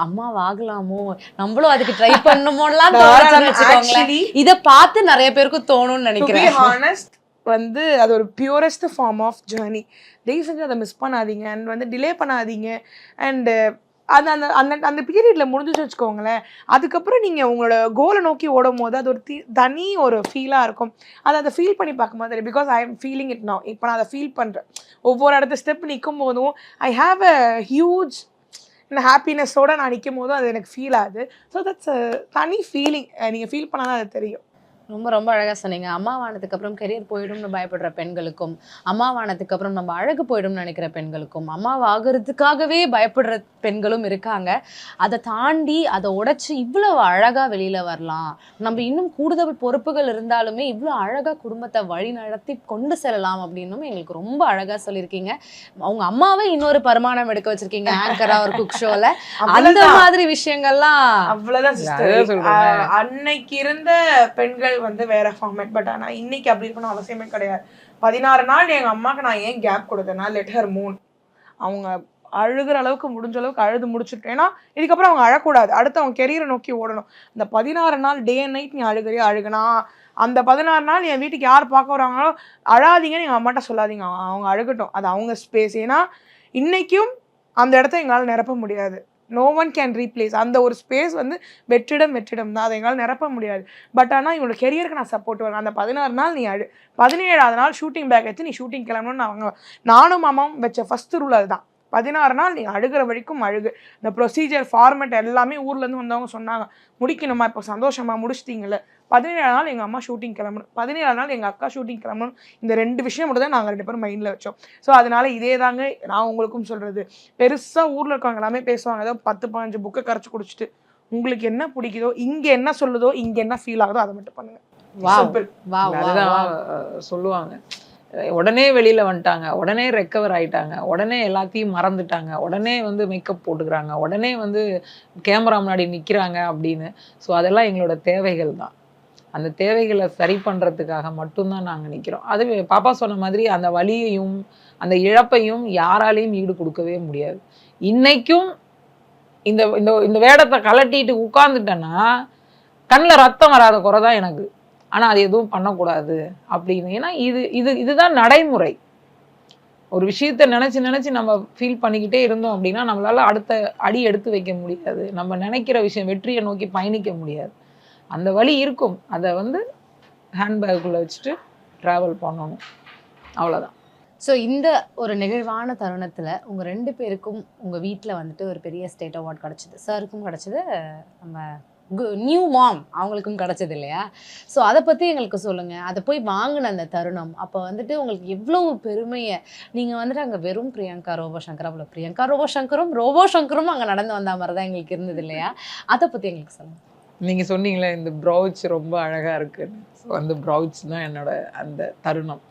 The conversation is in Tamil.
அம்மாவாகலாமோ, நம்மளும் அதுக்கு ட்ரை பண்ணணுமோலாம் தோணுச்சுன்னு வச்சுக்கோங்களேன். இதை பார்த்து நிறைய பேருக்கு தோணும்னு நினைக்கிறேன். வந்து அது ஒரு பியூரஸ்ட் ஃபார்ம் ஆஃப் ஜேர்னி. தயவு செஞ்சு அதை மிஸ் பண்ணாதீங்க அண்ட் வந்து டிலே பண்ணாதீங்க. அண்டு அது அந்த அந்த அந்த பீரியடில் முடிஞ்சிச்சு வச்சுக்கோங்களேன். அதுக்கப்புறம் நீங்கள் உங்களோட கோலை நோக்கி ஓடும் போது அது ஒரு தனி ஒரு ஃபீலாக இருக்கும். அதை ஃபீல் பண்ணி பார்க்கும்போது தெரியும். Because I am feeling it now. இப்போ நான் அதை ஃபீல் பண்ணுறேன். ஒவ்வொரு இடத்த ஸ்டெப் நிற்கும் போதும் ஐ ஹாவ் அ ஹியூஜ் ஹாப்பினஸோடு நான் நிற்கும் போதும் அது எனக்கு ஃபீல் ஆகுது. ஸோ தட்ஸ் தனி ஃபீலிங். நீங்கள் ஃபீல் பண்ணால் தான் அது தெரியும். ரொம்ப ரொம்ப அழகாக சொன்னீங்க. அம்மாவானதுக்கு அப்புறம் கெரியர் போயிடும்னு பயப்படுற பெண்களுக்கும், அம்மாவானதுக்கு அப்புறம் நம்ம அழகு போயிடும்னு நினைக்கிற பெண்களுக்கும், அம்மாவாகிறதுக்காகவே பயப்படுற பெண்களும் இருக்காங்க. அதை தாண்டி அதை உடைச்சு இவ்வளவு அழகா வெளியில வரலாம், நம்ம இன்னும் கூடுதல் பொறுப்புகள் இருந்தாலுமே இவ்வளோ அழகா குடும்பத்தை வழி நடத்தி கொண்டு செல்லலாம் அப்படின்னும் எங்களுக்கு ரொம்ப அழகா சொல்லியிருக்கீங்க. அவங்க அம்மாவே இன்னொரு பரிமாணம் எடுக்க வச்சிருக்கீங்க ஆங்கரா ஒரு குக் ஷோல. அந்த மாதிரி விஷயங்கள்லாம் அவ்வளவுதான். அன்னைக்கு இருந்த பெண்கள் வந்து வேற ஃபார்மேட். பட் ஆனா இன்னைக்கு அப்படி இருக்கணும் அவசியமே கிடையாது. 16 நாள் எங்க அம்மாக்கு நான் ஏன் கேப் கொடுத்தேன்னா லெட் ஹர் மூன். அவங்க அழுகிற அளவுக்கு முடிஞ்ச அளவுக்கு அழுது முடிச்சுட்டு, ஏன்னா இதுக்கப்புறம் அவங்க அழக்கூடாது, அடுத்து அவங்க கெரியரை நோக்கி ஓடணும். இந்த 16 நாள் டே அண்ட் நைட் நீ அழுகுனா அந்த 16 நாள் என் வீட்டுக்கு யார் பார்க்க வராங்களோ அழாதீங்கன்னு எங்கள் அம்மாட்ட சொல்லாதீங்க. அவங்க அழுகட்டும், அது அவங்க ஸ்பேஸ். ஏன்னா இன்னைக்கும் அந்த இடத்த எங்களால் நிரப்ப முடியாது. No one can replace. அந்த ஒரு ஸ்பேஸ் வந்து வெற்றிடம் தான், அதை எங்களால் நிரப்ப முடியாது. பட் ஆனால் இவங்களோட கெரியருக்கு நான் சப்போர்ட் வரேன். அந்த 16 நாள் நீ 17ஆவது நாள் ஷூட்டிங் பேக் வச்சு நீ ஷூட்டிங் கிளம்பணும்னு நானும் மாமாவும் வச்ச ஃபஸ்ட்டு ரூல் அதுதான். 16 நாள் நீ அழுகிற வரைக்கும் அழுகு. இந்த ப்ரொசீஜர் ஃபார்மேட் எல்லாமே ஊர்லேருந்து வந்தவங்க சொன்னாங்க, முடிக்கணுமா இப்போ சந்தோஷமா முடிச்சிட்டிங்களே. 17ஆவது நாள் எங்கள் அம்மா ஷூட்டிங் கிளம்பணும், 17ஆவது நாள் எங்கள் அக்கா ஷூட்டிங் கிளம்பணும். இந்த 2 விஷயம் மட்டும் தான் நாங்கள் 2 பேரும் மைண்டில் வச்சோம். ஸோ அதனால இதே தாங்க நான் உங்களுக்கும் சொல்கிறது. பெருசாக ஊரில் இருக்கவங்க எல்லாமே பேசுவாங்க, ஏதோ 10-15 புக்கை கரைச்சி குடிச்சிட்டு உங்களுக்கு என்ன பிடிக்குதோ, இங்கே என்ன சொல்லுதோ, இங்கே என்ன ஃபீல் ஆகுதோ அதை மட்டும் பண்ணுங்க. அதுதான் சொல்லுவாங்க. உடனே வெளியில வந்துட்டாங்க, உடனே ரெக்கவர் ஆயிட்டாங்க, உடனே எல்லாத்தையும் மறந்துட்டாங்க, உடனே வந்து மேக்கப் போட்டுக்கிறாங்க, உடனே வந்து கேமரா முன்னாடி நிற்கிறாங்க அப்படின்னு. ஸோ அதெல்லாம் எங்களோட தேவைகள் தான். அந்த தேவைகளை சரி பண்ணுறதுக்காக மட்டும்தான் நாங்கள் நிற்கிறோம். அது பாப்பா சொன்ன மாதிரி அந்த வலியையும் அந்த இழப்பையும் யாராலையும் ஈடு கொடுக்கவே முடியாது. இன்னைக்கும் இந்த இந்த இந்த வேடத்தை கலட்டிட்டு உட்கார்ந்துட்டேன்னா கண்ணில் ரத்தம் வராத குறை தான் எனக்கு. ஆனால் அது எதுவும் பண்ணக்கூடாது அப்படின்னு. ஏன்னா இதுதான் நடைமுறை. ஒரு விஷயத்த நினச்சி நம்ம ஃபீல் பண்ணிக்கிட்டே இருந்தோம் அப்படின்னா நம்மளால அடுத்த அடி எடுத்து வைக்க முடியாது. நம்ம நினைக்கிற விஷயம் வெற்றியை நோக்கி பயணிக்க முடியாது. அந்த வழி இருக்கும், அதை வந்து ஹேண்ட்பேக்குள்ளே வச்சுட்டு ட்ராவல் பண்ணணும், அவ்வளோதான். ஸோ இந்த ஒரு நெகிழ்வான தருணத்தில் உங்கள் 2 பேருக்கும் உங்கள் வீட்டில் வந்துட்டு ஒரு பெரிய ஸ்டேட் அவார்ட் கிடச்சிது. சாருக்கும் கிடச்சிது, நம்ம நியூ மாம் அவங்களுக்கும் கிடச்சது இல்லையா? ஸோ அதை பற்றி எங்களுக்கு சொல்லுங்கள். அதை போய் வாங்கின அந்த தருணம் அப்போ வந்துட்டு உங்களுக்கு எவ்வளோ பெருமையை, நீங்கள் வந்துட்டு அங்கே வெறும் பிரியங்கா ரோபோ சங்கர், அவ்வளோ பிரியங்கா ரோபோ சங்கரும் அங்கே நடந்து வந்த மாதிரி தான் எங்களுக்கு இருந்தது இல்லையா? அதை பற்றி எங்களுக்கு சொல்லுங்கள். நீங்கள் சொன்னீங்களே இந்த ப்ரௌச் ரொம்ப அழகாக இருக்குன்னு. ஸோ அந்த ப்ரௌச் தான் என்னோட அந்த தருணம்.